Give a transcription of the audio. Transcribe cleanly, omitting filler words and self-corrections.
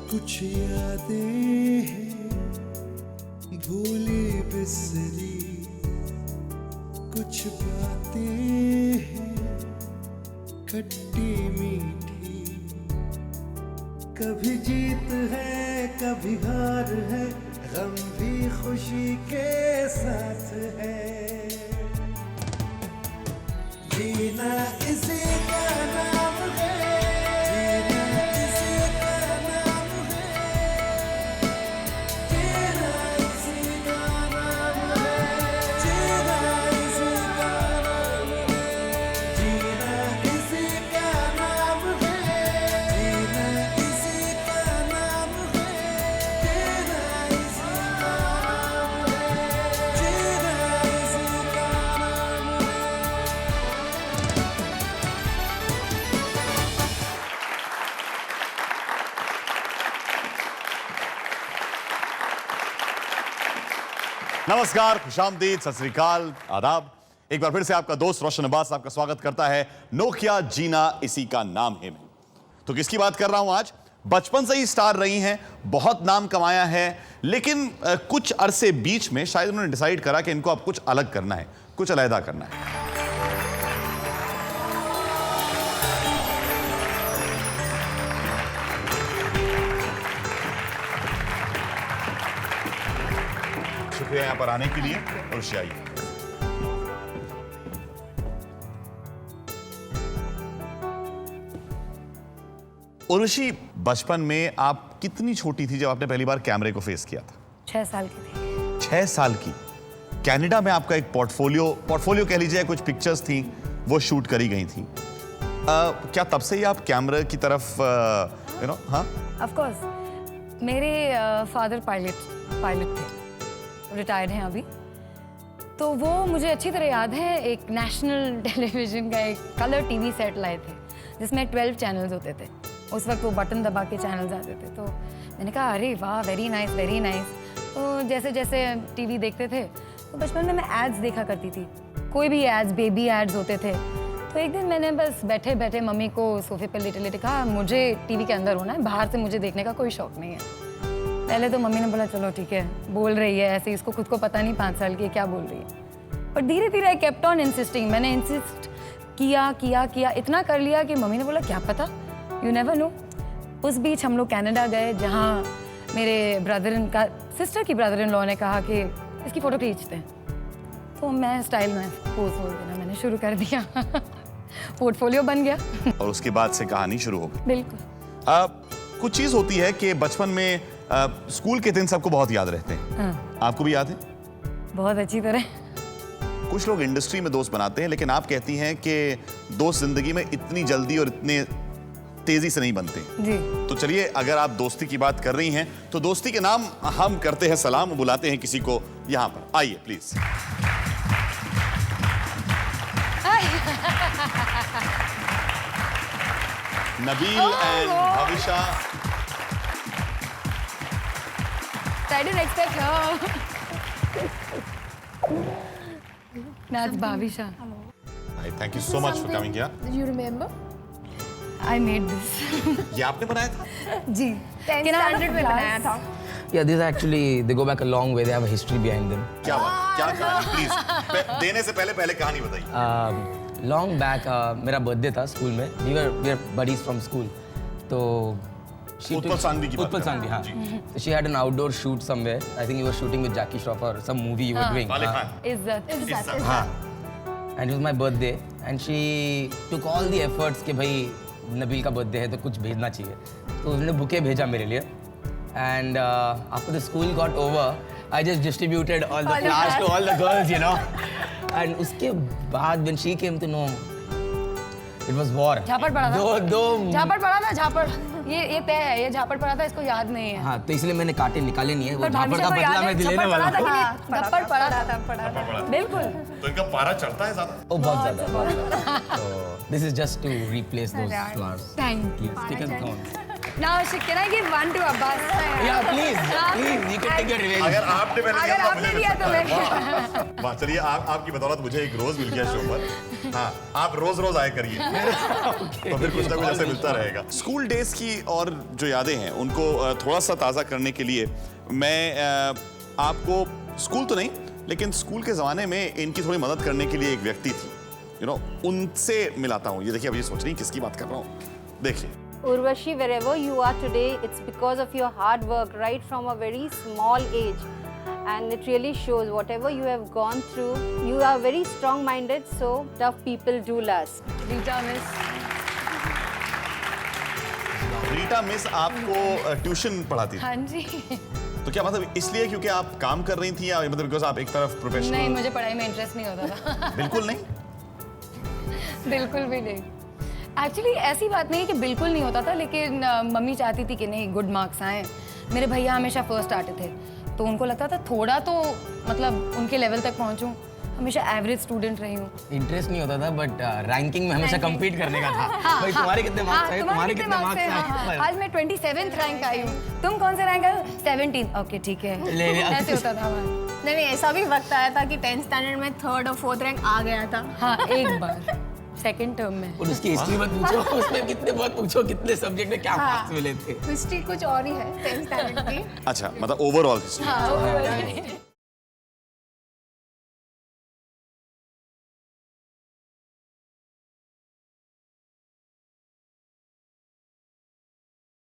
कुछ यादें हैं भूली बिसरी, कुछ बातें हैं खट्टी मीठी, कभी जीत है कभी हार है, गम भी खुशी के साथ है। जीना इसी का नाम है, जीना इसी का नाम है, जीना इसी का नाम है, जीना इसी का नाम है, जीना इसी का नाम है, जीना इसी का नाम है, जीना इसी का नाम है, जीना इसी का नाम है। नमस्कार, खुशामदीद, सत श्री अकाल, आदाब। एक बार फिर से आपका दोस्त रोशन अब्बास आपका स्वागत करता है नोकिया जीना इसी का नाम है में। तो किसकी बात कर रहा हूं आज? बचपन से ही स्टार रही हैं, बहुत नाम कमाया है, लेकिन कुछ अरसे बीच में शायद उन्होंने डिसाइड करा कि इनको अब कुछ अलग करना है, कुछ अलहदा करना है। शुक्रिया यहाँ पर आने के लिए। उर्वशी आइए। उर्वशी, बचपन में आप कितनी छोटी थी जब आपने पहली बार कैमरे को फेस किया था? 6 साल की थी। 6 साल की। कनाडा में आपका एक पोर्टफोलियो कह लीजिए, कुछ पिक्चर्स थी वो शूट करी गई थी। क्या तब से ही आप कैमरे की तरफ हाँ? ऑफ कोर्स मेरे फादर पायलट थे, रिटायर्ड हैं अभी। तो वो मुझे अच्छी तरह याद है, एक नेशनल टेलीविजन का एक कलर टीवी सेट लाए थे जिसमें 12 चैनल्स होते थे। उस वक्त वो बटन दबा के चैनल्स आते थे। तो मैंने कहा अरे वाह, वेरी नाइस वेरी नाइस। तो जैसे जैसे टीवी देखते थे तो बचपन में मैं एड्स देखा करती थी, कोई भी एड्स, बेबी एड्स होते थे। तो एक दिन मैंने बस बैठे बैठे मम्मी को सोफे पर लेटे लेटे कहा मुझे टीवी के अंदर होना है, बाहर से मुझे देखने का कोई शौक नहीं है। पहले तो मम्मी ने बोला चलो ठीक है, बोल रही है ऐसे, इसको खुद को पता नहीं 5 साल की क्या बोल रही है। पर धीरे धीरे आई केप्ट ऑन इंसिस्टिंग। मैंने इंसिस्ट किया, इतना कर लिया कि मम्मी ने बोला क्या पता, यू नेवर नो। उस बीच हम लोग कनाडा गए, जहाँ मेरे सिस्टर की ब्रदर इन लॉ ने कहा कि इसकी फ़ोटो खींचते हैं। तो मैं स्टाइल में पोज देना मैंने शुरू कर दिया। पोर्टफोलियो बन गया। और उसके बाद से कहानी शुरू हो गई। बिल्कुल। कुछ चीज़ होती है कि बचपन में स्कूल के दिन सबको बहुत याद रहते हैं। हाँ। आपको भी याद है? बहुत अच्छी तरह। कुछ लोग इंडस्ट्री में दोस्त बनाते हैं, लेकिन आप कहती हैं कि दोस्त जिंदगी में इतनी जल्दी और इतने तेजी से नहीं बनते जी। तो चलिए, अगर आप दोस्ती की बात कर रही हैं तो दोस्ती के नाम हम करते हैं सलाम, बुलाते हैं किसी को यहां पर। आइए please. Nabeel and Bhavisha. I didn't expect her. That's Bhavisha. Hi, thank you so much for coming here. Did you remember? I made this. ये आपने बनाया था? जी। 10th standard में बनाया था। Yeah, these actually they go back a long way. They have a history behind them. क्या बात, क्या कहानी, प्लीज देने से पहले कहानी बताइए। Long back, मेरा बर्थडे था स्कूल में. We were buddies from school. तो उत्पल सांघवी की बात उत्पल कर रहे सांघवी, हैं। हाँ. जी। So she had an outdoor shoot somewhere. I think you were shooting with Jackie Shroff or some movie you were doing. वाले हाँ. खान। इज्जत। हाँ. And it was my birthday and she took all the efforts कि भाई नबील का birthday है तो कुछ भेजना चाहिए. तो उसने बुके भेजा मेरे लिए. And after the school got over, I just distributed all the flowers to all the girls, you know. And उसके बाद when she came to know, it was war. झापड़ पड़ा था। दो झापड़ पड़ा था, झापड़। ये तय है, ये झापड़ पड़ा था, इसको याद नहीं है। हाँ, तो इसलिए मैंने कांटे निकाले नहीं है. वो पर झापड़ भाभी का को याद बदला है, मैं लेने झपड़ वाला पड़ा था हूँ. कि नहीं? झपड़ पड़ा था। बिल्कुल। तो इनका पारा चढ़ता है ज्यादा? ओ बहुत ज़्यादा. So this is just to replace those flowers. Thank you. Please take a count. Now, can I give one to Abbas? Yeah, please, you can take your revenge. अगर आपने पहले अगर दिया तो आपने मुझे दिया मिल तो सकता मैं- है। वाह, वाह, चलिए आपकी बदौलत मुझे एक रोज मिल गया शो पर। हाँ, आप रोज रोज आए करिए। तो फिर कुछ ना कुछ ऐसे मिलता रहेगा। स्कूल डेज की और जो यादें हैं उनको थोड़ा सा ताज़ा करने के लिए मैं आपको स्कूल तो नहीं लेकिन स्कूल के ज़माने में इनकी थोड़ी मदद करने के लिए एक व्यक्ति थी, उनसे मिलाता हूँ। ये देखिए, अब ये सोच रही हैं किसकी बात कर रहा हूँ। देखिए, Urvashi, wherever you are today, it's because of your hard work right from a very small age. And it really shows whatever you have gone through. You are very strong-minded, so tough people do last. Rita Miss. Rita miss आपको tuition पढ़ाती थी, हाँ जी। तो क्या मतलब इसलिए क्योंकि आप काम कर रही थी या मतलब बिकॉज आप एक तरफ नहीं, प्रोफेशनल? मुझे पढ़ाई में इंटरेस्ट नहीं होता था। बिल्कुल नहीं। बिल्कुल भी नहीं। एक्चुअली ऐसी बात नहीं है कि बिल्कुल नहीं होता था, लेकिन मम्मी चाहती थी कि नहीं गुड मार्क्स आए। मेरे भैया हमेशा फर्स्ट आते थे, तो उनको लगता था थोड़ा तो मतलब उनके लेवल तक पहुंचूं। हमेशा एवरेज स्टूडेंट रही हूँ। इंटरेस्ट नहीं होता था बट रैंकिंग में हमेशा compete करने का था। भाई तुम्हारे कितने मार्क्स आए, तुम्हारे कितने मार्क्स आए। आज मैं 27th रैंक आई हूँ, तुम कौन से रैंक आए हो? 17। ओके ठीक है, ले लिया। ऐसे होता था हमारा। नहीं ऐसा भी वक्त आया था कि 10th स्टैंडर्ड में 3rd और 4th रैंक आ गया था। हाँ, एक बार सेकंड टर्म में। और उसकी हिस्ट्री मत पूछो, उसमें कितने बहुत पूछो कितने सब्जेक्ट में क्या मार्क्स मिले थे। हिस्ट्री कुछ और ही है 10th स्टैंडर्ड की। अच्छा, मतलब ओवरऑल हाँ,